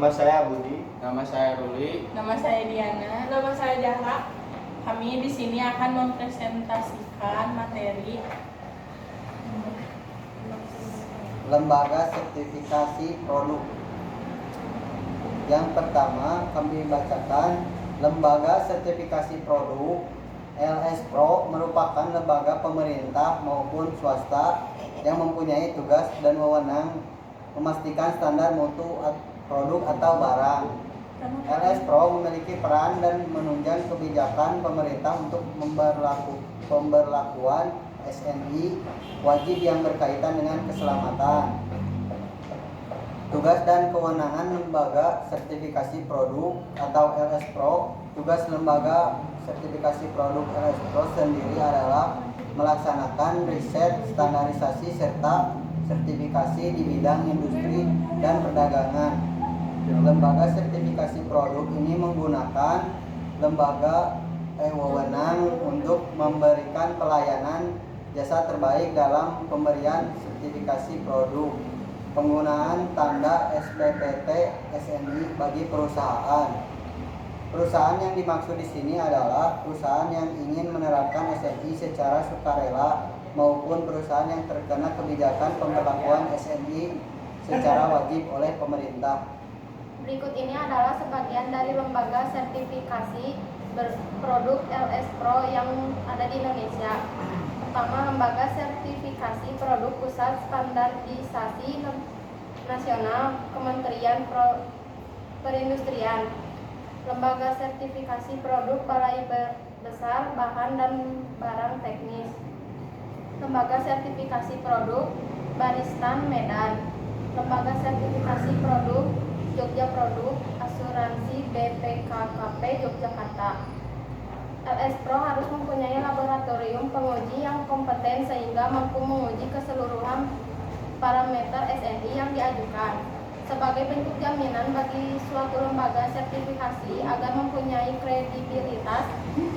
Nama saya Budi. Nama saya Ruli. Nama saya Diana. Nama saya Jahra. Kami di sini akan mempresentasikan materi lembaga sertifikasi produk. Yang pertama kami bacakan, lembaga sertifikasi produk LS Pro merupakan lembaga pemerintah maupun swasta yang mempunyai tugas dan wewenang memastikan standar mutu produk atau barang. LS Pro memiliki peran dan menunjang kebijakan pemerintah untuk pemberlakuan SNI wajib yang berkaitan dengan keselamatan. Tugas dan kewenangan lembaga sertifikasi produk atau LS Pro. Tugas lembaga sertifikasi produk LS Pro sendiri adalah melaksanakan riset, standarisasi, serta sertifikasi di bidang industri dan perdagangan. Lembaga sertifikasi produk ini menggunakan wewenang untuk memberikan pelayanan jasa terbaik dalam pemberian sertifikasi produk. Penggunaan tanda SPPT SNI bagi perusahaan. Perusahaan yang dimaksud di sini adalah perusahaan yang ingin menerapkan SNI secara sukarela maupun perusahaan yang terkena kebijakan pemberlakuan SNI secara wajib oleh pemerintah. Berikut ini adalah sebagian dari lembaga sertifikasi produk LS Pro yang ada di Indonesia. Pertama, Lembaga Sertifikasi Produk Pusat Standarisasi Nasional Kementerian Perindustrian. Lembaga Sertifikasi Produk Balai Besar Bahan dan Barang Teknis. Lembaga Sertifikasi Produk Baristan Medan. Lembaga Sertifikasi Produk Jogja Produk Asuransi BPKKP Yogyakarta. LS Pro harus mempunyai laboratorium penguji yang kompeten sehingga mampu menguji keseluruhan parameter SNI yang diajukan. Sebagai bentuk jaminan bagi suatu lembaga sertifikasi agar mempunyai kredibilitas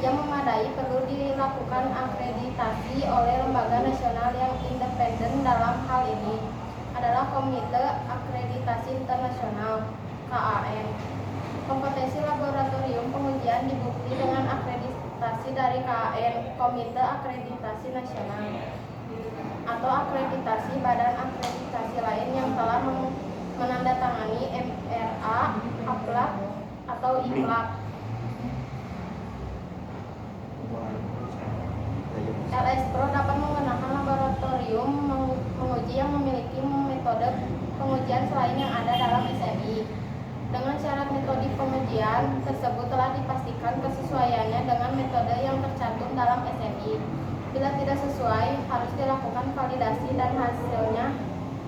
yang memadai, perlu dilakukan akreditasi oleh lembaga nasional yang independen. Dalam hal ini adalah Komite Akreditasi Internasional KAN. Kompetensi laboratorium pengujian dibukti dengan akreditasi dari KAN, Komite Akreditasi Nasional, atau akreditasi badan akreditasi lain yang telah menandatangani MRA, APLAK, atau IPLAK. LS Pro dapat menggunakan laboratorium menguji yang memiliki metode pengujian selain yang ada dalam SNI. Dengan syarat metode pengujian tersebut telah dipastikan kesesuaiannya dengan metode yang tercantum dalam SNI. Bila tidak sesuai, harus dilakukan validasi dan hasilnya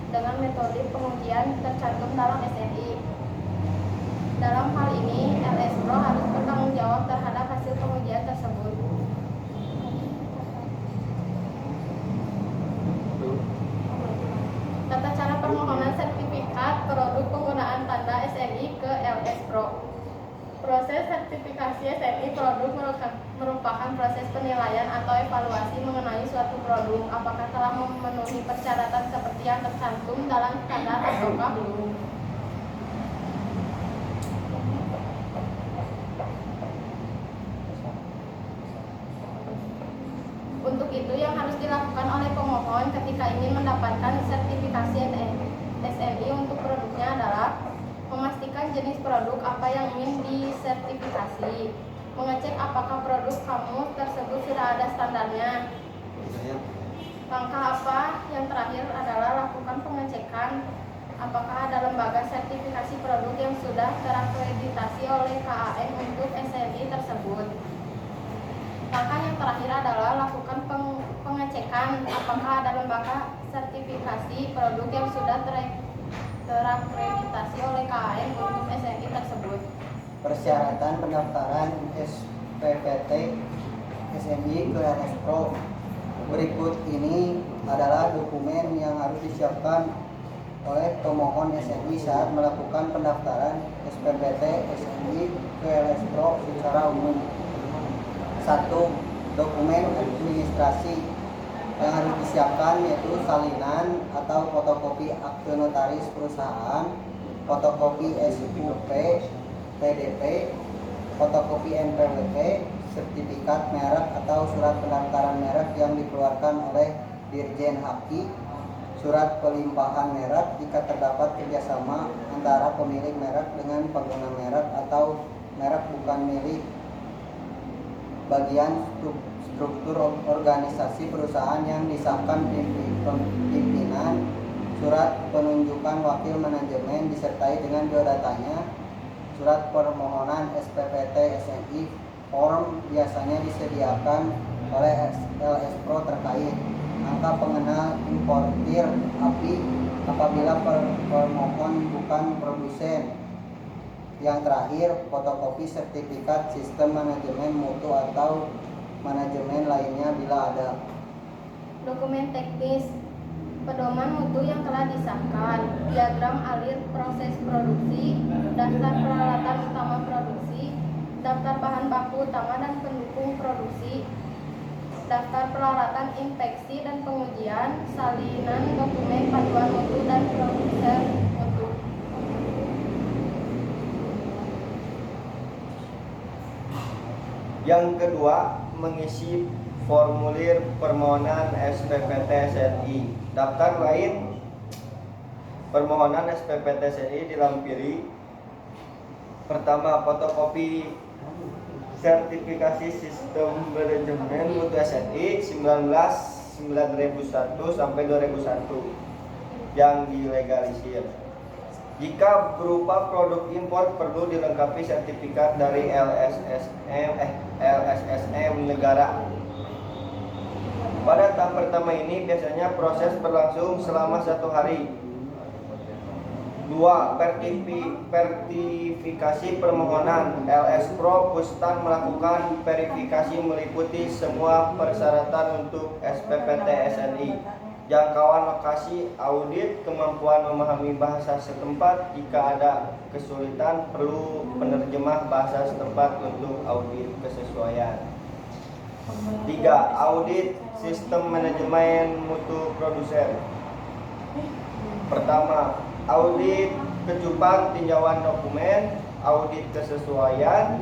dengan metode pengujian tercantum dalam SNI. Dalam hal ini, LS Pro harus bertanggung jawab terhadap hasil pengujian tersebut. Tata cara permohonan sertifikat produk penggunaan tanda SNI ke LS Pro. Proses sertifikasi SNI produk merupakan proses penilaian atau evaluasi mengenai suatu produk apakah telah memenuhi persyaratan seperti yang tercantum dalam standar ataukah belum. Untuk itu yang harus dilakukan oleh pemohon ketika ingin mendapatkan sertifikasi SNI untuk produknya adalah memastikan jenis produk apa yang ingin disertifikasi, mengecek apakah produk kamu tersebut sudah ada standarnya. Langkah apa yang terakhir adalah lakukan pengecekan apakah ada lembaga sertifikasi produk yang sudah terakreditasi oleh KAN untuk SNI tersebut. Langkah yang terakhir adalah lakukan pengecekan apakah ada lembaga sertifikasi produk yang sudah terakreditasi oleh KAN untuk SNI tersebut. Persyaratan pendaftaran SPPT SNI ke LS Pro. Berikut ini adalah dokumen yang harus disiapkan oleh pemohon SNI saat melakukan pendaftaran SPPT SNI ke LS Pro secara umum. 1. Dokumen administrasi yang harus disiapkan yaitu salinan atau fotokopi akte notaris perusahaan, fotokopi SUP, PDP, fotokopi NPWP, sertifikat merek atau surat pendaftaran merek yang dikeluarkan oleh Dirjen Haki, surat pelimpahan merek jika terdapat kerjasama antara pemilik merek dengan pengguna merek atau merek bukan milik bagian struktur organisasi perusahaan yang disahkan pimpinan, surat penunjukan wakil manajemen disertai dengan biodatanya, surat permohonan SPPT SNI, form biasanya disediakan oleh LS Pro terkait, angka pengenal importir API apabila permohon bukan produsen. Yang terakhir, fotokopi sertifikat sistem manajemen mutu atau manajemen lainnya bila ada. Dokumen teknis, pedoman mutu yang telah disahkan, diagram alir proses produksi, daftar peralatan utama produksi, daftar bahan baku utama dan pendukung produksi, daftar peralatan inspeksi dan pengujian, salinan dokumen panduan mutu dan produser mutu. Yang kedua, mengisi formulir permohonan SPPT SNI. Daftar lain permohonan SPPT SNI dilampiri. Pertama, fotokopi sertifikasi sistem manajemen mutu SNI 9001 sampai 2001 yang dilegalisir. Jika berupa produk impor perlu dilengkapi sertifikat dari LSSM negara. Pada tahap pertama ini biasanya proses berlangsung selama 1 hari. 2. Verifikasi permohonan. LS Pro Pustan melakukan verifikasi meliputi semua persyaratan untuk SPPT SNI. Jangkauan lokasi, audit, kemampuan memahami bahasa setempat. Jika ada kesulitan, perlu penerjemah bahasa setempat untuk audit kesesuaian. 3. Audit sistem manajemen mutu produsen. Pertama, audit kecupan tinjauan dokumen, audit kesesuaian.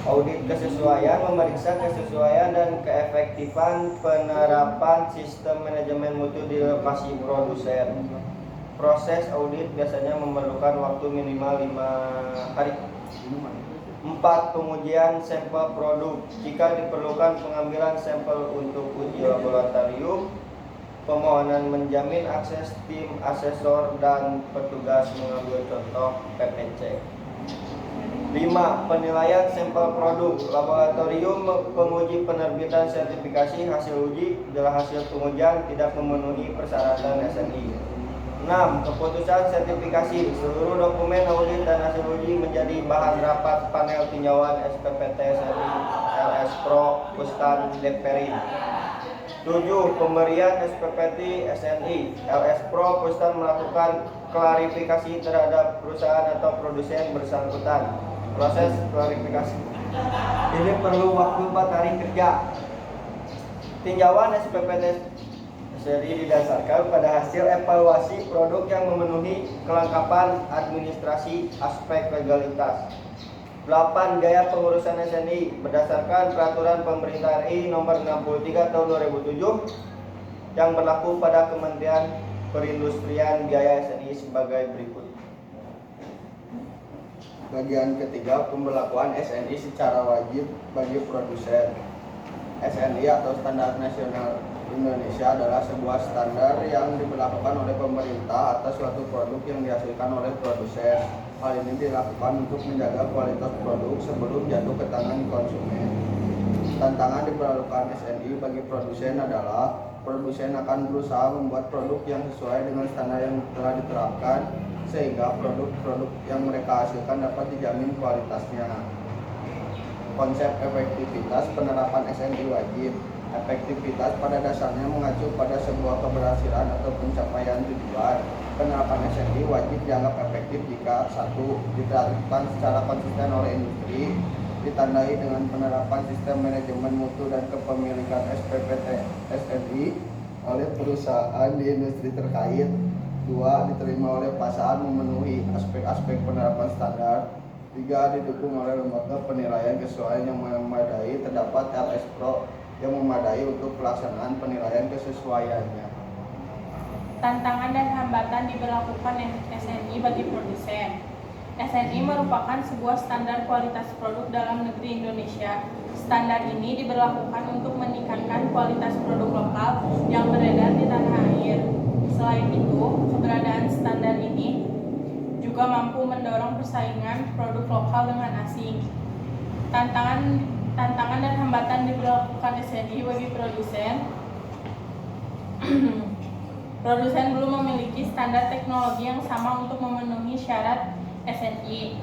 Audit kesesuaian memeriksa kesesuaian dan keefektifan penerapan sistem manajemen mutu di lokasi produsen. Proses audit biasanya memerlukan waktu minimal 5 hari. 4. Pengujian sampel produk. Jika diperlukan pengambilan sampel untuk uji laboratorium, pemohonan menjamin akses tim asesor dan petugas mengambil contoh PPC. 5. Penilaian sampel produk. Laboratorium penguji penerbitan sertifikasi hasil uji bila hasil pengujian tidak memenuhi persyaratan SNI. 6. Keputusan sertifikasi. Seluruh dokumen audit dan hasil uji menjadi bahan rapat panel tinjauan SPPT SNI LS Pro Pustan Deperin. 7. Pemberian SPPT SNI LS Pro Pustan melakukan klarifikasi terhadap perusahaan atau produsen bersangkutan. Proses klarifikasi ini perlu waktu 4 hari kerja. Tinjauan SPPT SNI didasarkan pada hasil evaluasi produk yang memenuhi kelengkapan administrasi aspek legalitas. 8. Gaya pengurusan SNI berdasarkan peraturan pemerintah RI nomor 63 tahun 2007 yang berlaku pada Kementerian Perindustrian biaya SNI sebagai berikut. Bagian ketiga, pemberlakuan SNI secara wajib bagi produsen. SNI atau Standar Nasional Indonesia adalah sebuah standar yang diberlakukan oleh pemerintah atas suatu produk yang dihasilkan oleh produsen. Hal ini dilakukan untuk menjaga kualitas produk sebelum jatuh ke tangan konsumen. Tantangan diberlakukan SNI bagi produsen adalah produsen akan berusaha membuat produk yang sesuai dengan standar yang telah diterapkan, sehingga produk-produk yang mereka hasilkan dapat dijamin kualitasnya. Konsep efektivitas penerapan SNI wajib. Efektivitas pada dasarnya mengacu pada sebuah keberhasilan atau pencapaian tujuan. Penerapan SNI wajib dianggap efektif jika 1. Diterapkan secara konsisten oleh industri, ditandai dengan penerapan sistem manajemen mutu dan kepemilikan SPPT SNI oleh perusahaan di industri terkait. 2. Diterima oleh pasar memenuhi aspek-aspek penerapan standar. 3. Didukung oleh lembaga penilaian kesesuaian yang memadai. Terdapat LS Pro yang memadai untuk pelaksanaan penilaian kesesuaiannya. Tantangan dan hambatan diberlakukan SNI bagi produsen. SNI merupakan sebuah standar kualitas produk dalam negeri Indonesia. Standar ini diberlakukan untuk meningkatkan kualitas produk lokal yang beredar di tanah air. Selain itu, keberadaan standar ini juga mampu mendorong persaingan produk lokal dengan asing. Tantangan dan hambatan diberlakukan SNI bagi produsen. Produsen belum memiliki standar teknologi yang sama untuk memenuhi syarat SNI.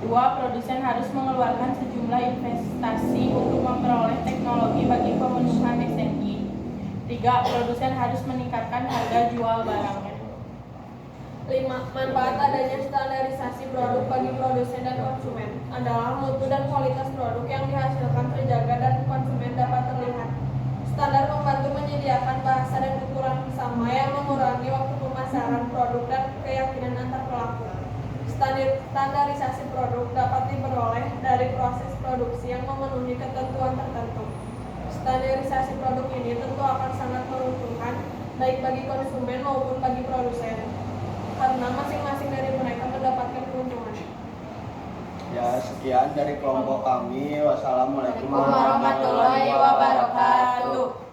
2. Produsen harus mengeluarkan sejumlah investasi untuk memperoleh teknologi bagi pemenuhan SNI. 3. Produsen harus meningkatkan harga jual barangnya. 5. Manfaat adanya standarisasi produk bagi produsen dan konsumen adalah mutu dan kualitas produk yang dihasilkan terjaga dan konsumen dapat terlihat. Standar membantu menyediakan bahasa dan ukuran sama yang mengurangi waktu pemasaran produk dan keyakinan antar pelaku. Standarisasi produk dapat diperoleh dari proses produksi yang memenuhi ketentuan tertentu. Standarisasi produk ini tentu akan sangat menguntungkan baik bagi konsumen maupun bagi produsen, karena masing-masing dari mereka mendapatkan keuntungan. Ya, sekian dari kelompok kami. Wassalamualaikum Warahmatullahi wabarakatuh.